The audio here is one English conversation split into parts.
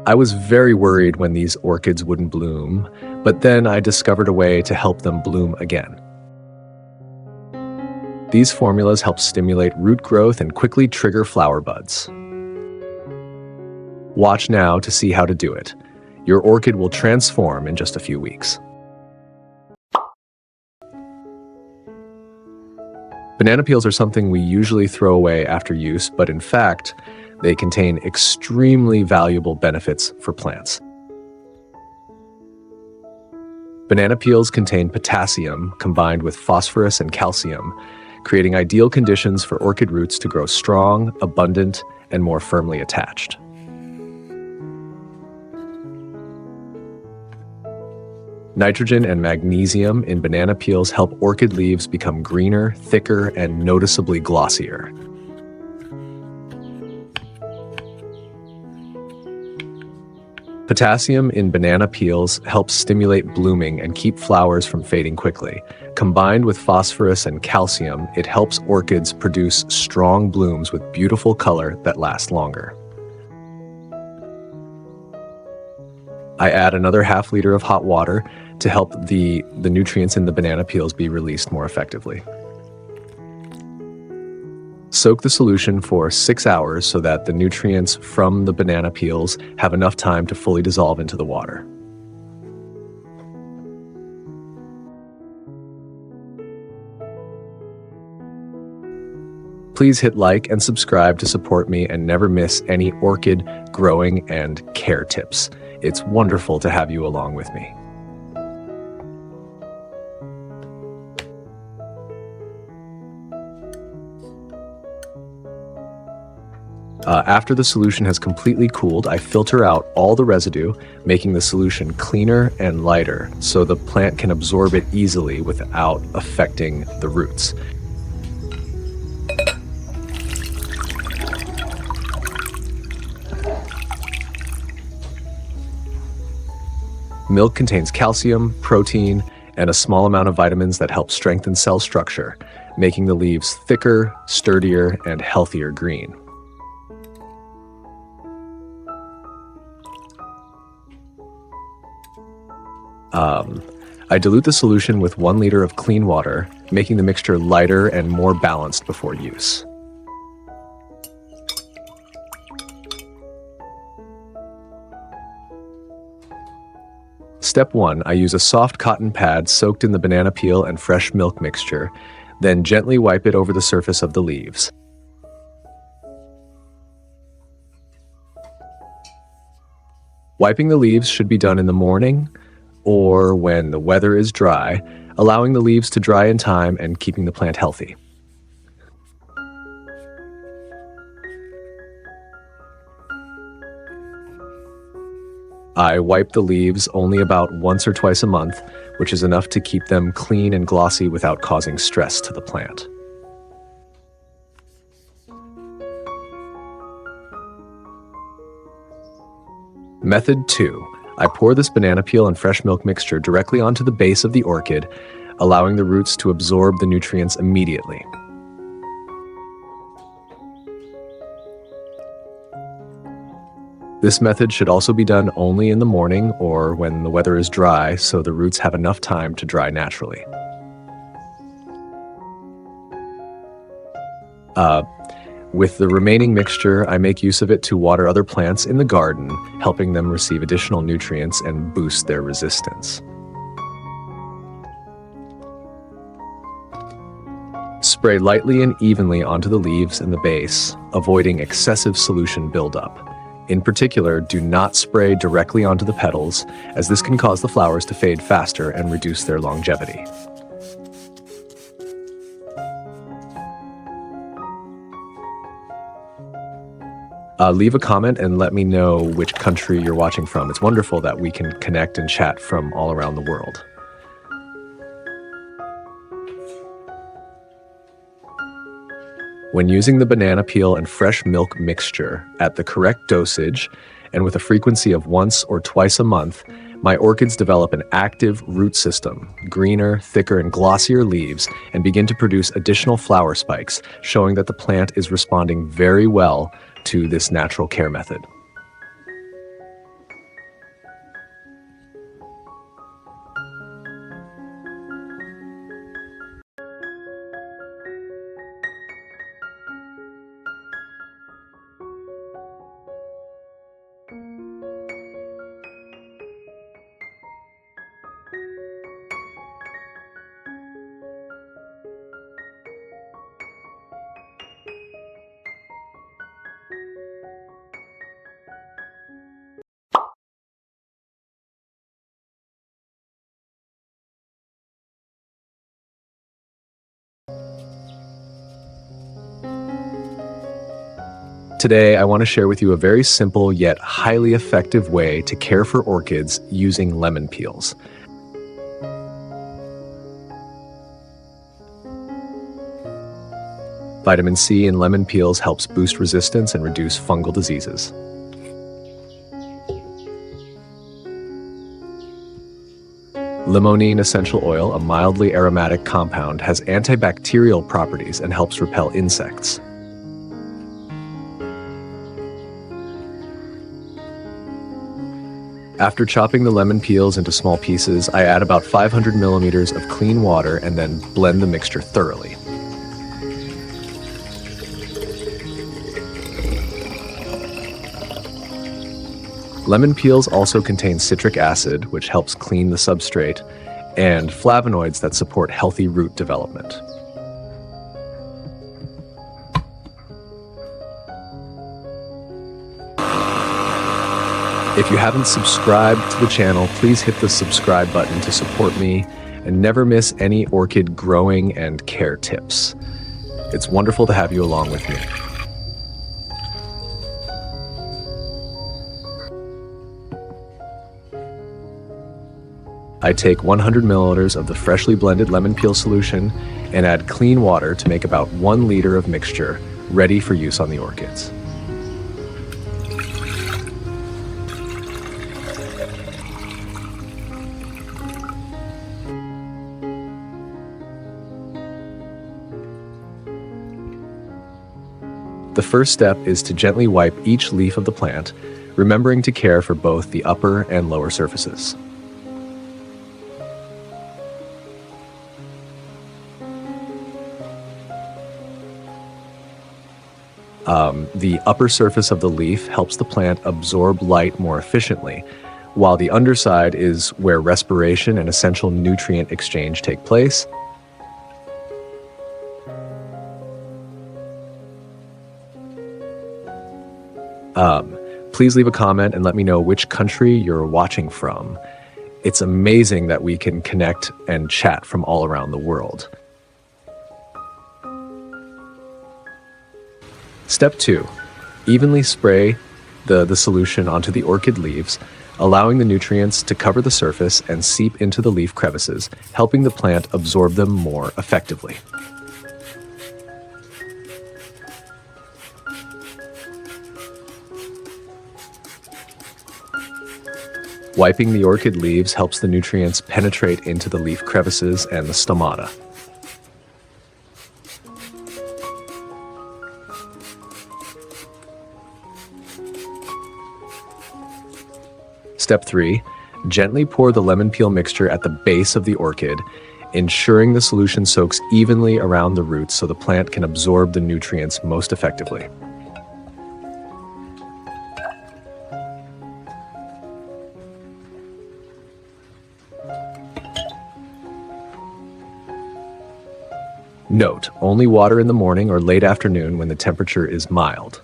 I was very worried when these orchids wouldn't bloom, but then I discovered a way to help them bloom again. These formulas help stimulate root growth and quickly trigger flower buds. Watch now to see how to do it. Your orchid will transform in just a few weeks. Banana peels are something we usually throw away after use, but in fact, they contain extremely valuable benefits for plants. Banana peels contain potassium combined with phosphorus and calcium, creating ideal conditions for orchid roots to grow strong, abundant, and more firmly attached. Nitrogen and magnesium in banana peels help orchid leaves become greener, thicker, and noticeably glossier. Potassium in banana peels helps stimulate blooming and keep flowers from fading quickly. Combined with phosphorus and calcium, it helps orchids produce strong blooms with beautiful color that lasts longer. I add another ½ liter of hot water to help the nutrients in the banana peels be released more effectively. Soak the solution for 6 hours so that the nutrients from the banana peels have enough time to fully dissolve into the water. Please hit like and subscribe to support me and never miss any orchid growing and care tips. It's wonderful to have you along with me. After the solution has completely cooled, I filter out all the residue, making the solution cleaner and lighter so the plant can absorb it easily without affecting the roots. Milk contains calcium, protein, and a small amount of vitamins that help strengthen cell structure, making the leaves thicker, sturdier, and healthier green. I dilute the solution with 1 liter of clean water, making the mixture lighter and more balanced before use. Step 1, I use a soft cotton pad soaked in the banana peel and fresh milk mixture, then gently wipe it over the surface of the leaves. Wiping the leaves should be done in the morning or when the weather is dry, allowing the leaves to dry in time and keeping the plant healthy. I wipe the leaves only about once or twice a month, which is enough to keep them clean and glossy without causing stress to the plant. Method 2. I pour this banana peel and fresh milk mixture directly onto the base of the orchid, allowing the roots to absorb the nutrients immediately. This method should also be done only in the morning or when the weather is dry, so the roots have enough time to dry naturally. With the remaining mixture, I make use of it to water other plants in the garden, helping them receive additional nutrients and boost their resistance. Spray lightly and evenly onto the leaves and the base, avoiding excessive solution buildup. In particular, do not spray directly onto the petals, as this can cause the flowers to fade faster and reduce their longevity. Leave a comment and let me know which country you're watching from. It's wonderful that we can connect and chat from all around the world. When using the banana peel and fresh milk mixture at the correct dosage and with a frequency of once or twice a month, my orchids develop an active root system, greener, thicker, and glossier leaves, and begin to produce additional flower spikes, showing that the plant is responding very well to this natural care method. Today, I want to share with you a very simple yet highly effective way to care for orchids using lemon peels. Vitamin C in lemon peels helps boost resistance and reduce fungal diseases. Limonene essential oil, a mildly aromatic compound, has antibacterial properties and helps repel insects. After chopping the lemon peels into small pieces, I add about 500 milliliters of clean water and then blend the mixture thoroughly. Lemon peels also contain citric acid, which helps clean the substrate, and flavonoids that support healthy root development. If you haven't subscribed to the channel, please hit the subscribe button to support me and never miss any orchid growing and care tips. It's wonderful to have you along with me. I take 100 milliliters of the freshly blended lemon peel solution and add clean water to make about 1 liter of mixture ready for use on the orchids. The first step is to gently wipe each leaf of the plant, remembering to care for both the upper and lower surfaces. The upper surface of the leaf helps the plant absorb light more efficiently, while the underside is where respiration and essential nutrient exchange take place. Please leave a comment and let me know which country you're watching from. It's amazing that we can connect and chat from all around the world. Step 2. Evenly spray the solution onto the orchid leaves, allowing the nutrients to cover the surface and seep into the leaf crevices, helping the plant absorb them more effectively. Wiping the orchid leaves helps the nutrients penetrate into the leaf crevices and the stomata. Step 3. Gently pour the lemon peel mixture at the base of the orchid, ensuring the solution soaks evenly around the roots so the plant can absorb the nutrients most effectively. Note: only water in the morning or late afternoon when the temperature is mild.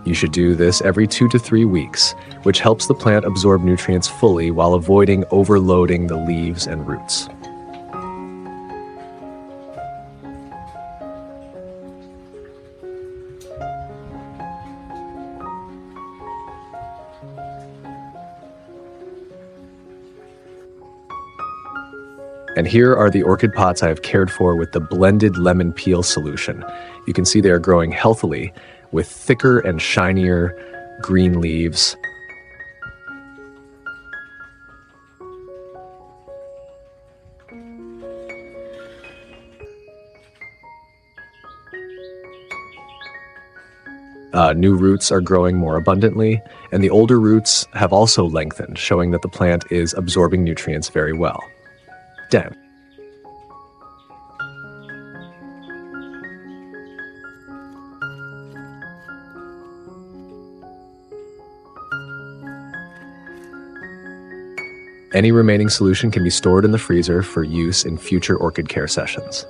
You should do this every 2 to 3 weeks, which helps the plant absorb nutrients fully while avoiding overloading the leaves and roots. And here are the orchid pots I have cared for with the blended lemon peel solution. You can see they are growing healthily with thicker and shinier green leaves. New roots are growing more abundantly, and the older roots have also lengthened, showing that the plant is absorbing nutrients very well. Damn. Any remaining solution can be stored in the freezer for use in future orchid care sessions.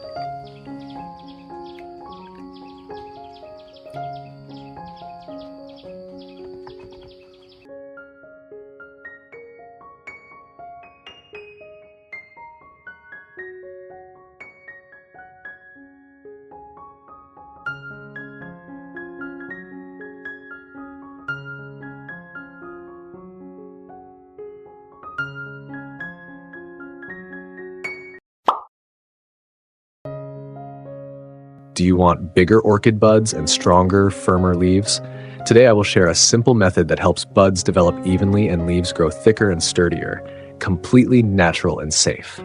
Do you want bigger orchid buds and stronger, firmer leaves? Today I will share a simple method that helps buds develop evenly and leaves grow thicker and sturdier, completely natural and safe.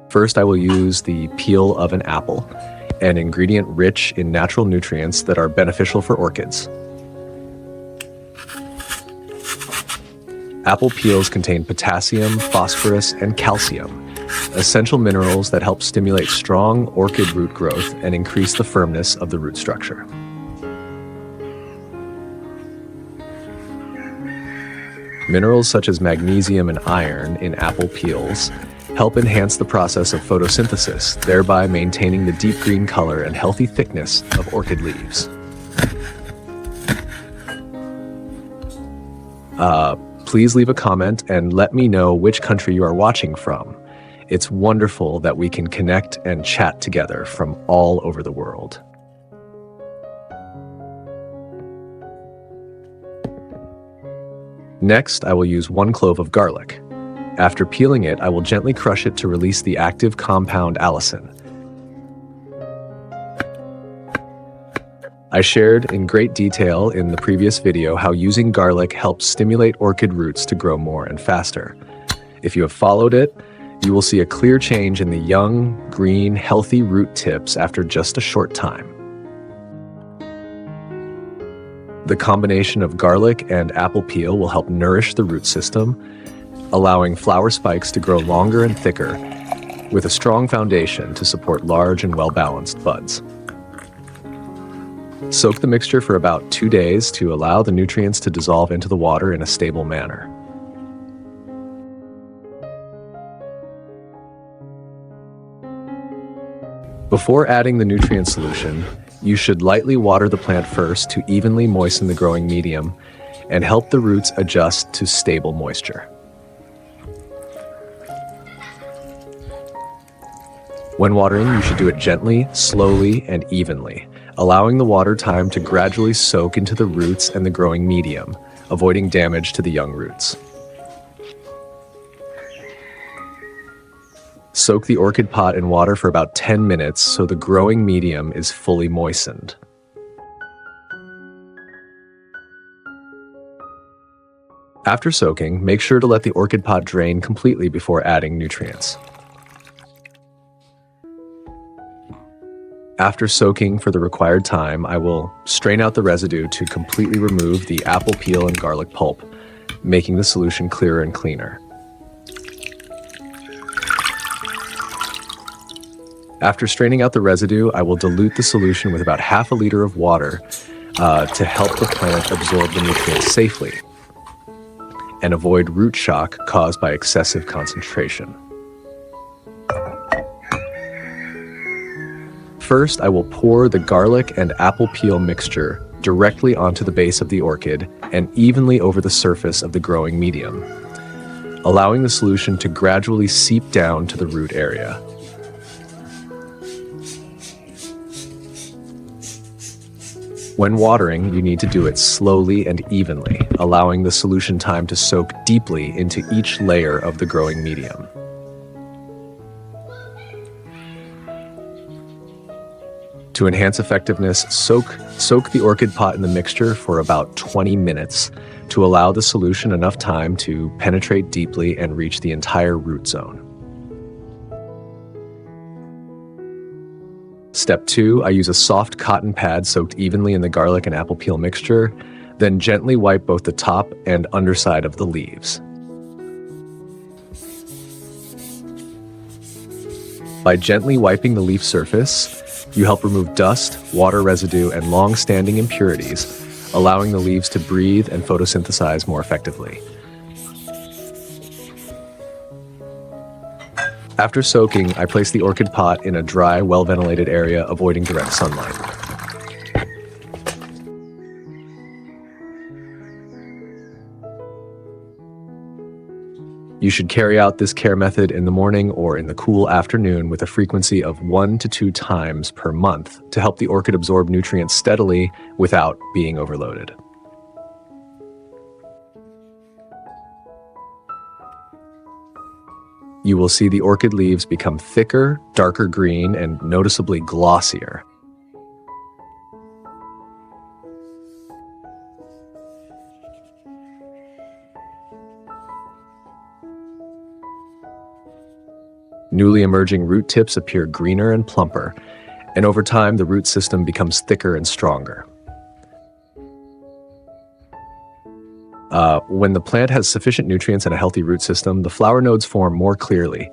First, I will use the peel of an apple, an ingredient rich in natural nutrients that are beneficial for orchids. Apple peels contain potassium, phosphorus, and calcium, essential minerals that help stimulate strong orchid root growth and increase the firmness of the root structure. Minerals such as magnesium and iron in apple peels help enhance the process of photosynthesis, thereby maintaining the deep green color and healthy thickness of orchid leaves. Please leave a comment and let me know which country you are watching from. It's wonderful that we can connect and chat together from all over the world. Next, I will use 1 clove of garlic. After peeling it, I will gently crush it to release the active compound allicin. I shared in great detail in the previous video how using garlic helps stimulate orchid roots to grow more and faster. If you have followed it, you will see a clear change in the young, green, healthy root tips after just a short time. The combination of garlic and apple peel will help nourish the root system, allowing flower spikes to grow longer and thicker, with a strong foundation to support large and well-balanced buds. Soak the mixture for about 2 days to allow the nutrients to dissolve into the water in a stable manner. Before adding the nutrient solution, you should lightly water the plant first to evenly moisten the growing medium and help the roots adjust to stable moisture. When watering, you should do it gently, slowly, and evenly, allowing the water time to gradually soak into the roots and the growing medium, avoiding damage to the young roots. Soak the orchid pot in water for about 10 minutes so the growing medium is fully moistened. After soaking, make sure to let the orchid pot drain completely before adding nutrients. After soaking for the required time, I will strain out the residue to completely remove the apple peel and garlic pulp, making the solution clearer and cleaner. After straining out the residue, I will dilute the solution with about half a liter of water to help the plant absorb the nutrients safely and avoid root shock caused by excessive concentration. First, I will pour the garlic and apple peel mixture directly onto the base of the orchid and evenly over the surface of the growing medium, allowing the solution to gradually seep down to the root area. When watering, you need to do it slowly and evenly, allowing the solution time to soak deeply into each layer of the growing medium. To enhance effectiveness, soak the orchid pot in the mixture for about 20 minutes to allow the solution enough time to penetrate deeply and reach the entire root zone. Step 2, I use a soft cotton pad soaked evenly in the garlic and apple peel mixture, then gently wipe both the top and underside of the leaves. By gently wiping the leaf surface, you help remove dust, water residue, and long-standing impurities, allowing the leaves to breathe and photosynthesize more effectively. After soaking, I place the orchid pot in a dry, well-ventilated area, avoiding direct sunlight. You should carry out this care method in the morning or in the cool afternoon with a frequency of 1 to 2 times per month to help the orchid absorb nutrients steadily without being overloaded. you will see the orchid leaves become thicker, darker green, and noticeably glossier. Newly emerging root tips appear greener and plumper, and over time the root system becomes thicker and stronger. When the plant has sufficient nutrients and a healthy root system, the flower nodes form more clearly.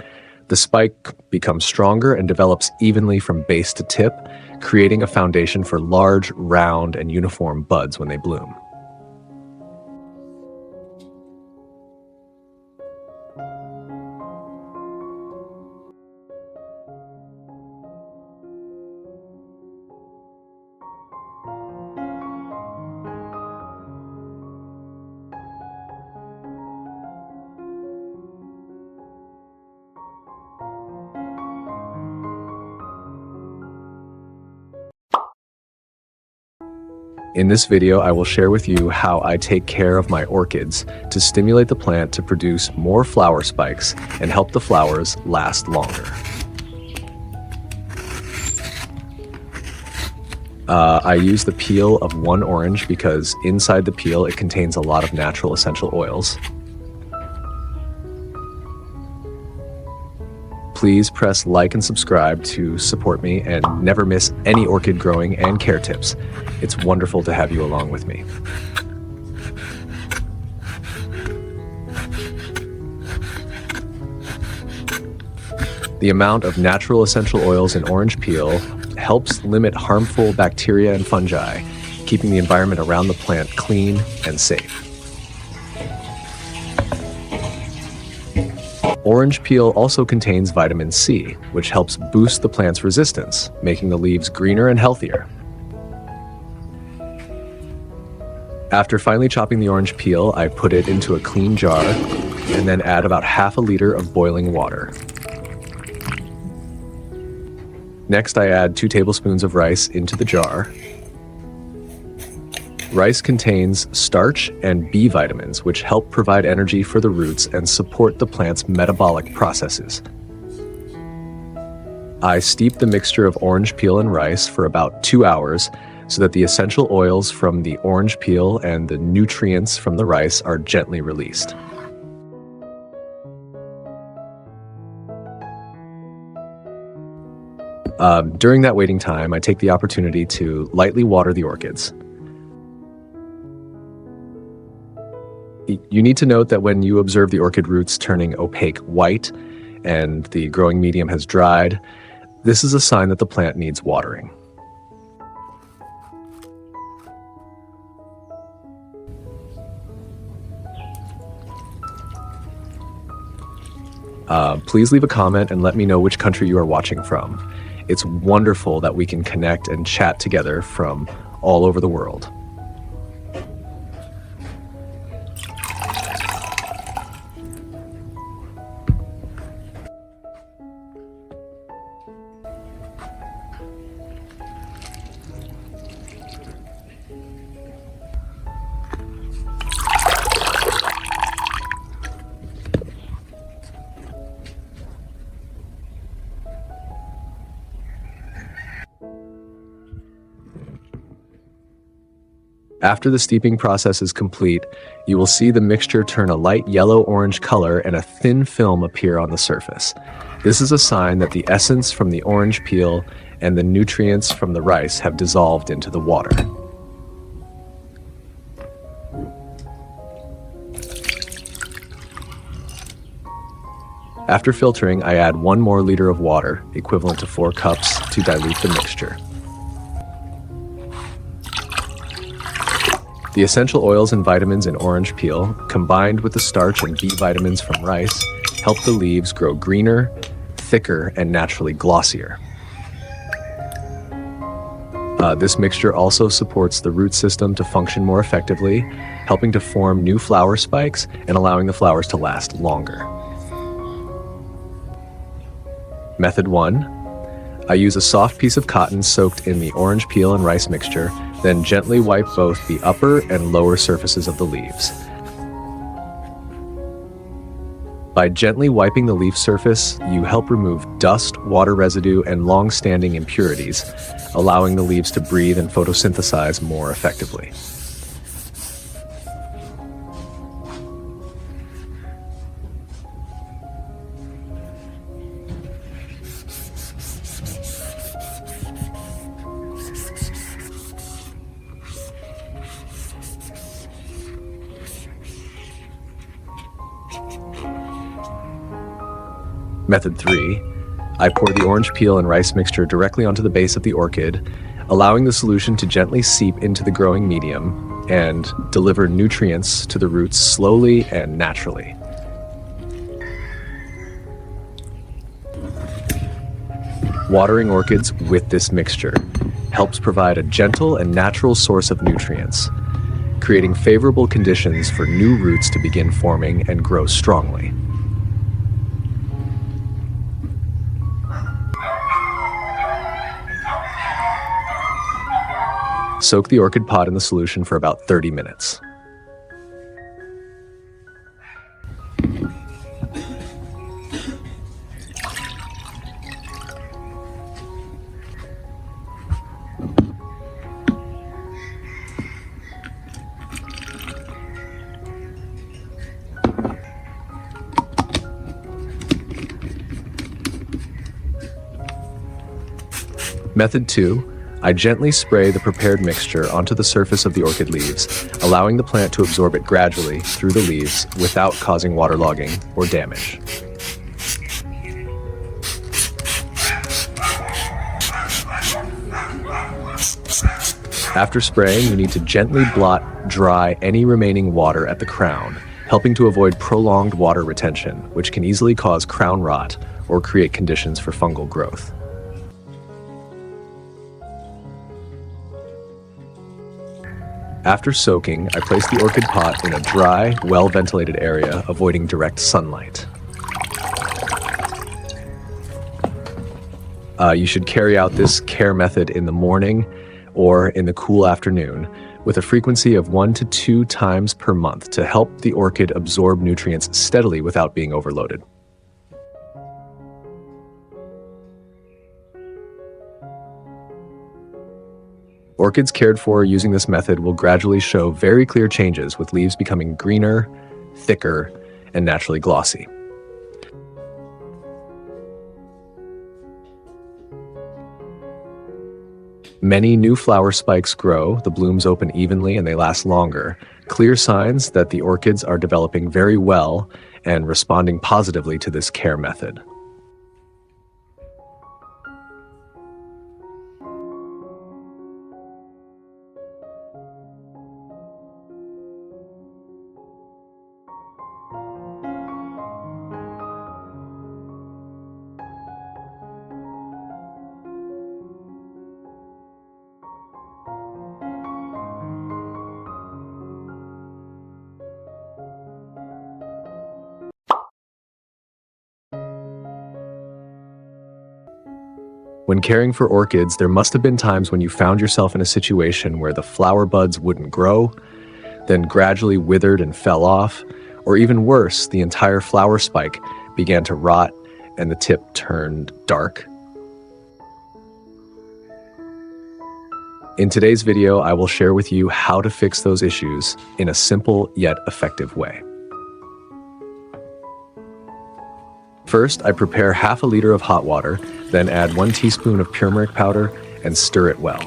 The spike becomes stronger and develops evenly from base to tip, creating a foundation for large, round, and uniform buds when they bloom. In this video, I will share with you how I take care of my orchids to stimulate the plant to produce more flower spikes and help the flowers last longer. I use the peel of one orange because inside the peel it contains a lot of natural essential oils. Please press like and subscribe to support me and never miss any orchid growing and care tips. It's wonderful to have you along with me. The amount of natural essential oils in orange peel helps limit harmful bacteria and fungi, keeping the environment around the plant clean and safe. Orange peel also contains vitamin C, which helps boost the plant's resistance, making the leaves greener and healthier. After finally chopping the orange peel, I put it into a clean jar and then add about half a liter of boiling water. Next, I add 2 tablespoons of rice into the jar. Rice contains starch and B vitamins, which help provide energy for the roots and support the plant's metabolic processes. I steep the mixture of orange peel and rice for about 2 hours so that the essential oils from the orange peel and the nutrients from the rice are gently released. During that waiting time, I take the opportunity to lightly water the orchids. You need to note that when you observe the orchid roots turning opaque white and the growing medium has dried, this is a sign that the plant needs watering. Please leave a comment and let me know which country you are watching from. It's wonderful that we can connect and chat together from all over the world. After the steeping process is complete, you will see the mixture turn a light yellow-orange color and a thin film appear on the surface. This is a sign that the essence from the orange peel and the nutrients from the rice have dissolved into the water. After filtering, I add 1 more liter of water, equivalent to 4 cups, to dilute the mixture. The essential oils and vitamins in orange peel, combined with the starch and B vitamins from rice, help the leaves grow greener, thicker, and naturally glossier. This mixture also supports the root system to function more effectively, helping to form new flower spikes and allowing the flowers to last longer. Method 1. I use a soft piece of cotton soaked in the orange peel and rice mixture, then gently wipe both the upper and lower surfaces of the leaves. By By gently wiping the leaf surface, you help remove dust, water residue, and long-standing impurities, allowing the leaves to breathe and photosynthesize more effectively. Method 3. I pour the orange peel and rice mixture directly onto the base of the orchid, allowing the solution to gently seep into the growing medium and deliver nutrients to the roots slowly and naturally. Watering orchids with this mixture helps provide a gentle and natural source of nutrients, creating favorable conditions for new roots to begin forming and grow strongly. Soak the orchid pot in the solution for about 30 minutes. Method 2. I gently spray the prepared mixture onto the surface of the orchid leaves, allowing the plant to absorb it gradually through the leaves without causing waterlogging or damage. After spraying, you need to gently blot dry any remaining water at the crown, helping to avoid prolonged water retention, which can easily cause crown rot or create conditions for fungal growth. After soaking, I place the orchid pot in a dry, well-ventilated area, avoiding direct sunlight. You should carry out this care method in the morning or in the cool afternoon with a frequency of 1 to 2 times per month to help the orchid absorb nutrients steadily without being overloaded. Orchids cared for using this method will gradually show very clear changes, with leaves becoming greener, thicker, and naturally glossy. Many new flower spikes grow, the blooms open evenly, and they last longer. Clear signs that the orchids are developing very well and responding positively to this care method. When caring for orchids, there must have been times when you found yourself in a situation where the flower buds wouldn't grow, then gradually withered and fell off, or even worse, the entire flower spike began to rot and the tip turned dark. In today's video, I will share with you how to fix those issues in a simple yet effective way. First, I prepare half a liter of hot water, then add 1 teaspoon of turmeric powder and stir it well.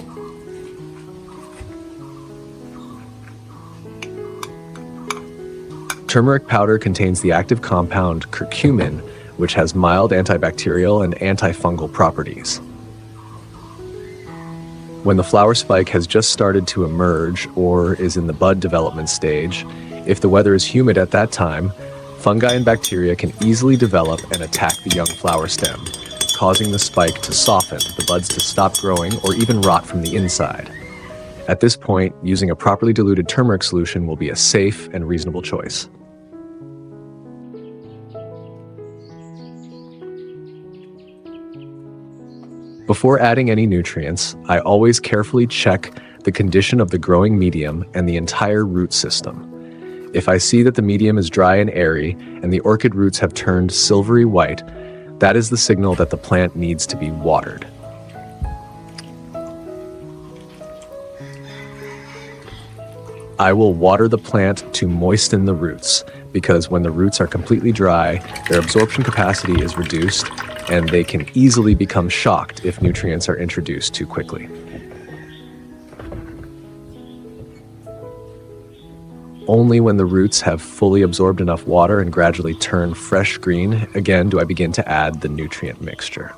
Turmeric powder contains the active compound curcumin, which has mild antibacterial and antifungal properties. When the flower spike has just started to emerge or is in the bud development stage, if the weather is humid at that time, fungi and bacteria can easily develop and attack the young flower stem, causing the spike to soften, the buds to stop growing, or even rot from the inside. At this point, using a properly diluted turmeric solution will be a safe and reasonable choice. Before adding any nutrients, I always carefully check the condition of the growing medium and the entire root system. If I see that the medium is dry and airy and the orchid roots have turned silvery white, that is the signal that the plant needs to be watered. I will water the plant to moisten the roots, because when the roots are completely dry, their absorption capacity is reduced and they can easily become shocked if nutrients are introduced too quickly. Only when the roots have fully absorbed enough water and gradually turn fresh green, again, do I begin to add the nutrient mixture.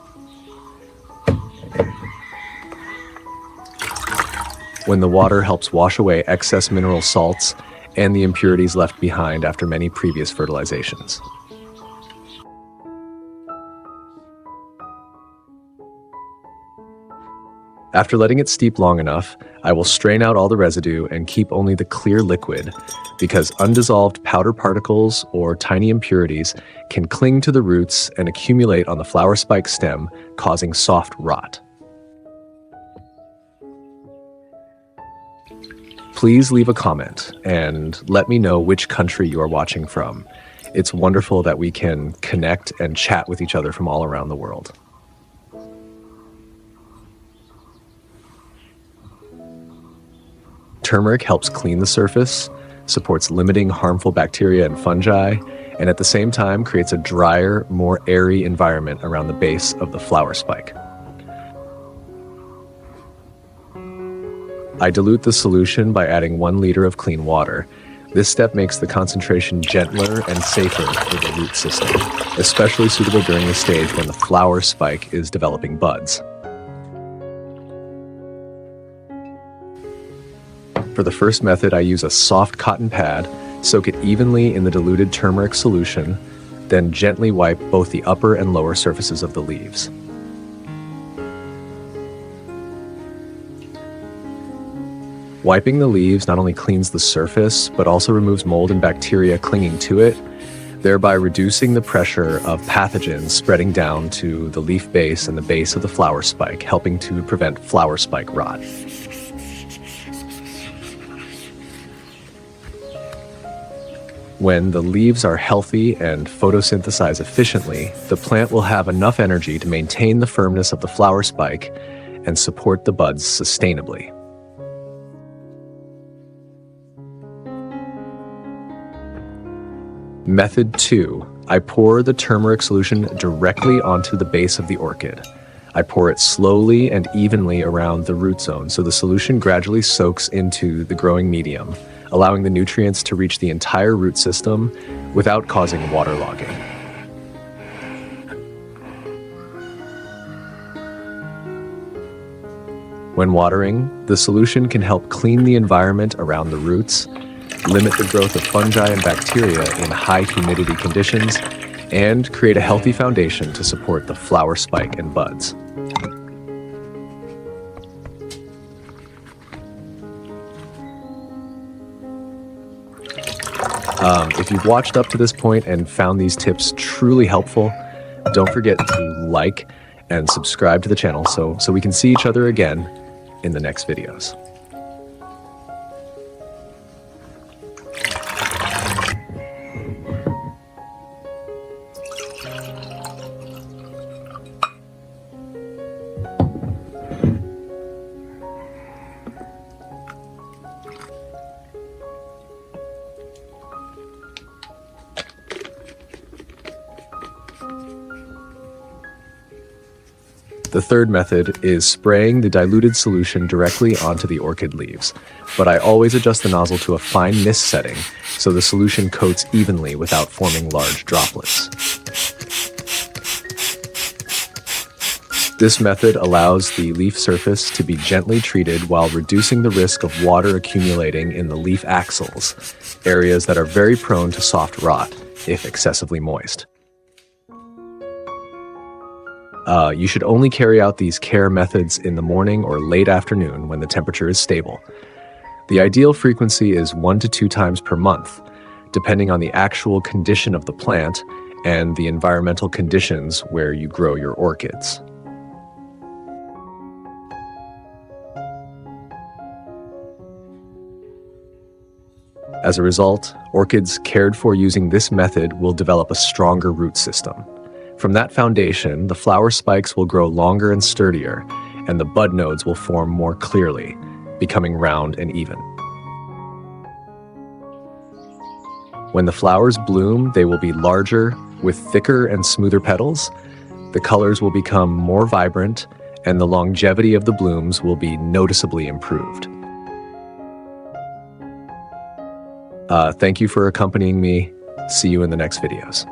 When the water helps wash away excess mineral salts and the impurities left behind after many previous fertilizations. After letting it steep long enough, I will strain out all the residue and keep only the clear liquid, because undissolved powder particles or tiny impurities can cling to the roots and accumulate on the flower spike stem, causing soft rot. Please leave a comment and let me know which country you are watching from. It's wonderful that we can connect and chat with each other from all around the world. Turmeric helps clean the surface, supports limiting harmful bacteria and fungi, and at the same time creates a drier, more airy environment around the base of the flower spike. I dilute the solution by adding 1 liter of clean water. This step makes the concentration gentler and safer for the root system, especially suitable during the stage when the flower spike is developing buds. For the first method, I use a soft cotton pad, soak it evenly in the diluted turmeric solution, then gently wipe both the upper and lower surfaces of the leaves. Wiping the leaves not only cleans the surface, but also removes mold and bacteria clinging to it, thereby reducing the pressure of pathogens spreading down to the leaf base and the base of the flower spike, helping to prevent flower spike rot. When the leaves are healthy and photosynthesize efficiently, the plant will have enough energy to maintain the firmness of the flower spike and support the buds sustainably. Method 2. I pour the turmeric solution directly onto the base of the orchid. I pour it slowly and evenly around the root zone so the solution gradually soaks into the growing medium, allowing the nutrients to reach the entire root system without causing waterlogging. When watering, the solution can help clean the environment around the roots, limit the growth of fungi and bacteria in high humidity conditions, and create a healthy foundation to support the flower spike and buds. If you've watched up to this point and found these tips truly helpful, don't forget to like and subscribe to the channel so we can see each other again in the next videos. The third method is spraying the diluted solution directly onto the orchid leaves, but I always adjust the nozzle to a fine mist setting so the solution coats evenly without forming large droplets. This method allows the leaf surface to be gently treated while reducing the risk of water accumulating in the leaf axils, areas that are very prone to soft rot if excessively moist. You should only carry out these care methods in the morning or late afternoon when the temperature is stable. The ideal frequency is 1 to 2 times per month, depending on the actual condition of the plant and the environmental conditions where you grow your orchids. As a result, orchids cared for using this method will develop a stronger root system. From that foundation, the flower spikes will grow longer and sturdier, and the bud nodes will form more clearly, becoming round and even. When the flowers bloom, they will be larger, with thicker and smoother petals. The colors will become more vibrant, and the longevity of the blooms will be noticeably improved. Thank you for accompanying me. See you in the next videos.